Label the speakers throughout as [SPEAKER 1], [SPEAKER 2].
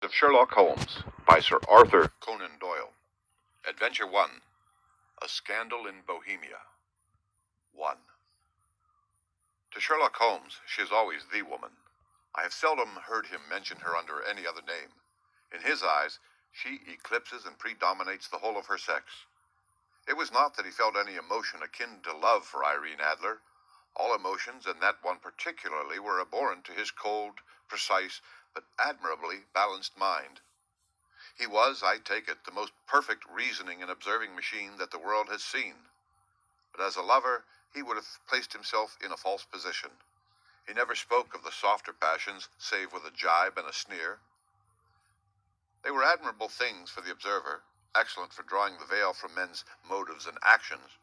[SPEAKER 1] of Sherlock Holmes by Sir Arthur Conan Doyle. Adventure 1. A Scandal in Bohemia. 1. To Sherlock Holmes, she is always the woman. I have seldom heard him mention her under any other name. In his eyes, she eclipses and predominates the whole of her sex. It was not that he felt any emotion akin to love for Irene Adler. All emotions, and that one particularly, were abhorrent to his cold, precise, but admirably balanced mind. He was, I take it, the most perfect reasoning and observing machine that the world has seen. But as a lover, he would have placed himself in a false position. He never spoke of the softer passions, save with a jibe and a sneer. They were admirable things for the observer, excellent for drawing the veil from men's motives and actions,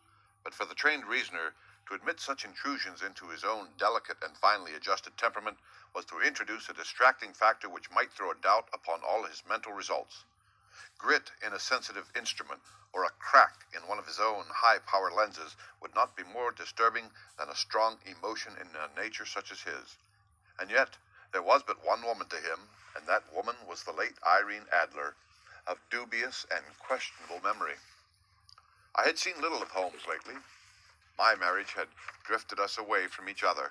[SPEAKER 1] but for the trained reasoner, to admit such intrusions into his own delicate and finely adjusted temperament was to introduce a distracting factor which might throw a doubt upon all his mental results. Grit in a sensitive instrument, or a crack in one of his own high-power lenses, would not be more disturbing than a strong emotion in a nature such as his. And yet, there was but one woman to him, and that woman was the late Irene Adler, of dubious and questionable memory. I had seen little of Holmes lately. My marriage had drifted us away from each other.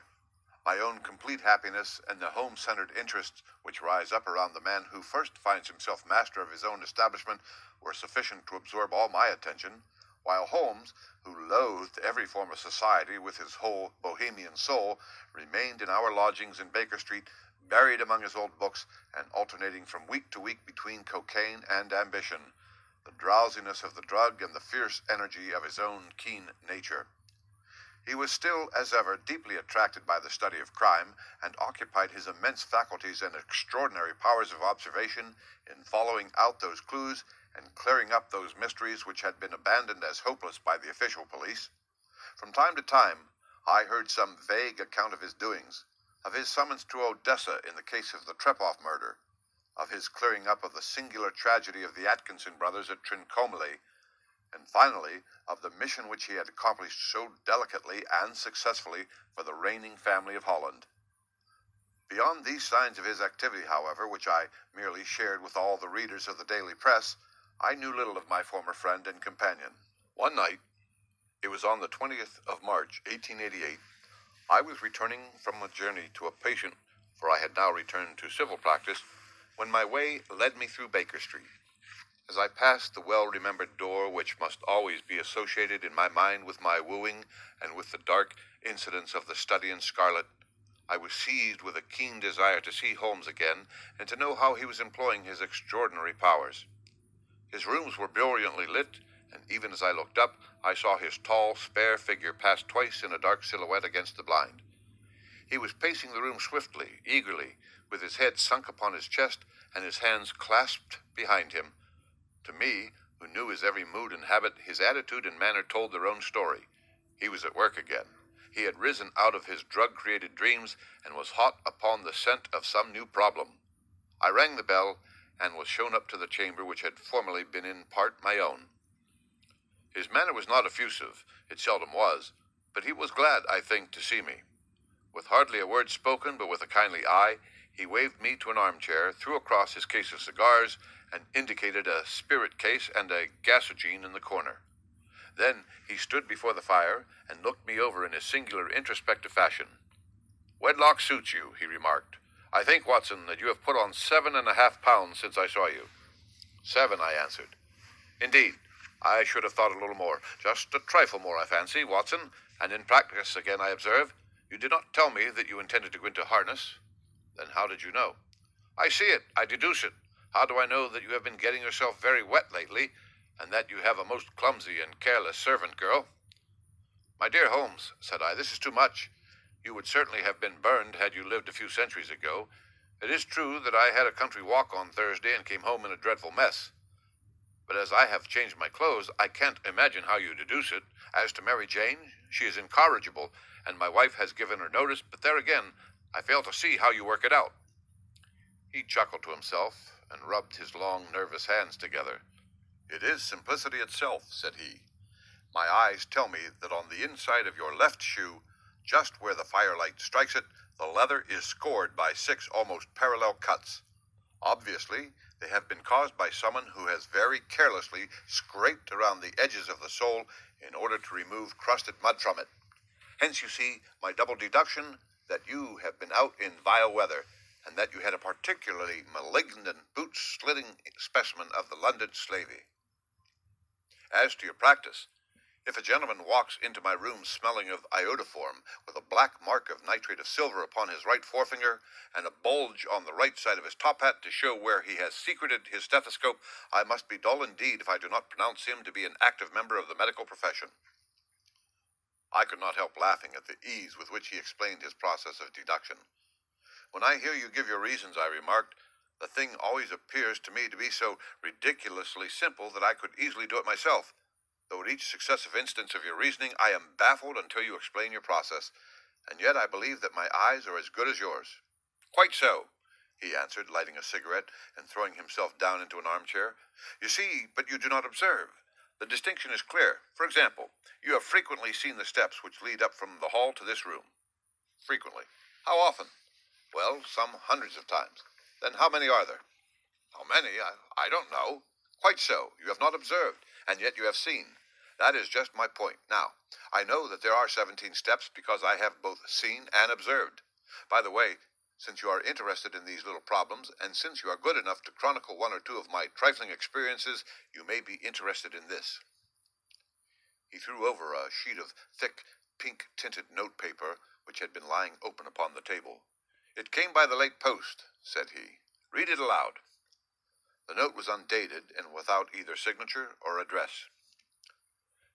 [SPEAKER 1] My own complete happiness and the home-centered interests which rise up around the man who first finds himself master of his own establishment were sufficient to absorb all my attention, while Holmes, who loathed every form of society with his whole bohemian soul, remained in our lodgings in Baker Street, buried among his old books and alternating from week to week between cocaine and ambition, the drowsiness of the drug and the fierce energy of his own keen nature. He was still, as ever, deeply attracted by the study of crime, and occupied his immense faculties and extraordinary powers of observation in following out those clues and clearing up those mysteries which had been abandoned as hopeless by the official police. From time to time, I heard some vague account of his doings, of his summons to Odessa in the case of the Trepoff murder, of his clearing up of the singular tragedy of the Atkinson brothers at Trincomalee, and finally, of the mission which he had accomplished so delicately and successfully for the reigning family of Holland. Beyond these signs of his activity, however, which I merely shared with all the readers of the daily press, I knew little of my former friend and companion. One night, it was on the 20th of March, 1888, I was returning from a journey to a patient, for I had now returned to civil practice, when my way led me through Baker Street. As I passed the well-remembered door which must always be associated in my mind with my wooing and with the dark incidents of the study in scarlet, I was seized with a keen desire to see Holmes again and to know how he was employing his extraordinary powers. His rooms were brilliantly lit, and even as I looked up, I saw his tall, spare figure pass twice in a dark silhouette against the blind. He was pacing the room swiftly, eagerly, with his head sunk upon his chest and his hands clasped behind him. To me, who knew his every mood and habit, his attitude and manner told their own story. He was at work again. He had risen out of his drug-created dreams and was hot upon the scent of some new problem. I rang the bell and was shown up to the chamber which had formerly been in part my own. His manner was not effusive, it seldom was, but he was glad, I think, to see me. With hardly a word spoken, but with a kindly eye, he waved me to an armchair, threw across his case of cigars, and indicated a spirit case and a gasogene in the corner. Then he stood before the fire and looked me over in his singular introspective fashion. "Wedlock suits you," he remarked. "I think, Watson, that you have put on 7.5 pounds since I saw you." "7," I answered. "Indeed, I should have thought a little more. Just a trifle more, I fancy, Watson, and in practice again, I observe. You did not tell me that you intended to go into harness." "Then how did you know?" "I see it. I deduce it. How do I know that you have been getting yourself very wet lately, and that you have a most clumsy and careless servant girl?" "My dear Holmes," said I, "this is too much. You would certainly have been burned had you lived a few centuries ago. It is true that I had a country walk on Thursday and came home in a dreadful mess. But as I have changed my clothes, I can't imagine how you deduce it. As to Mary Jane, she is incorrigible, and my wife has given her notice, but there again, I fail to see how you work it out." He chuckled to himself and rubbed his long, nervous hands together. "It is simplicity itself," said he. "My eyes tell me that on the inside of your left shoe, just where the firelight strikes it, the leather is scored by 6 almost parallel cuts. Obviously, they have been caused by someone who has very carelessly scraped around the edges of the sole in order to remove crusted mud from it. Hence, you see, my double deduction that you have been out in vile weather, and that you had a particularly malignant boot-slitting specimen of the London slavey. As to your practice, if a gentleman walks into my room smelling of iodoform, with a black mark of nitrate of silver upon his right forefinger, and a bulge on the right side of his top hat to show where he has secreted his stethoscope, I must be dull indeed if I do not pronounce him to be an active member of the medical profession. I could not help laughing at the ease with which he explained his process of deduction. When I hear you give your reasons, I remarked, the thing always appears to me to be so ridiculously simple that I could easily do it myself. Though at each successive instance of your reasoning I am baffled until you explain your process, and yet I believe that my eyes are as good as yours. Quite so, he answered, lighting a cigarette and throwing himself down into an armchair. You see, but you do not observe. The distinction is clear. For example, you have frequently seen the steps which lead up from the hall to this room. Frequently. How often? Well, some hundreds of times. Then how many are there? How many? I don't know. Quite so. You have not observed, and yet you have seen. That is just my point. Now, I know that there are 17 steps because I have both seen and observed. By the way, since you are interested in these little problems, and since you are good enough to chronicle one or two of my trifling experiences, you may be interested in this. He threw over a sheet of thick, pink-tinted notepaper which had been lying open upon the table. It came by the late post, said he. Read it aloud. The note was undated and without either signature or address.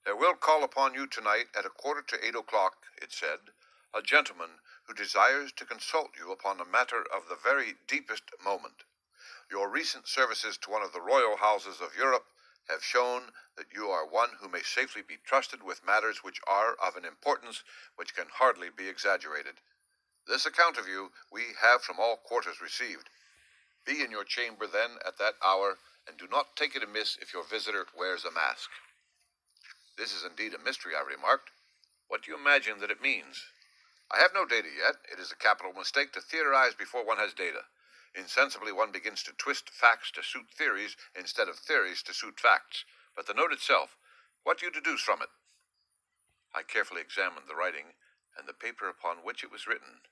[SPEAKER 1] There will call upon you tonight at 7:45, it said, a gentleman who desires to consult you upon a matter of the very deepest moment. Your recent services to one of the royal houses of Europe have shown that you are one who may safely be trusted with matters which are of an importance which can hardly be exaggerated. This account of you we have from all quarters received. Be in your chamber then at that hour, and do not take it amiss if your visitor wears a mask. This is indeed a mystery, I remarked. What do you imagine that it means? I have no data yet. It is a capital mistake to theorize before one has data. Insensibly one begins to twist facts to suit theories instead of theories to suit facts. But the note itself, what do you deduce from it? I carefully examined the writing and the paper upon which it was written.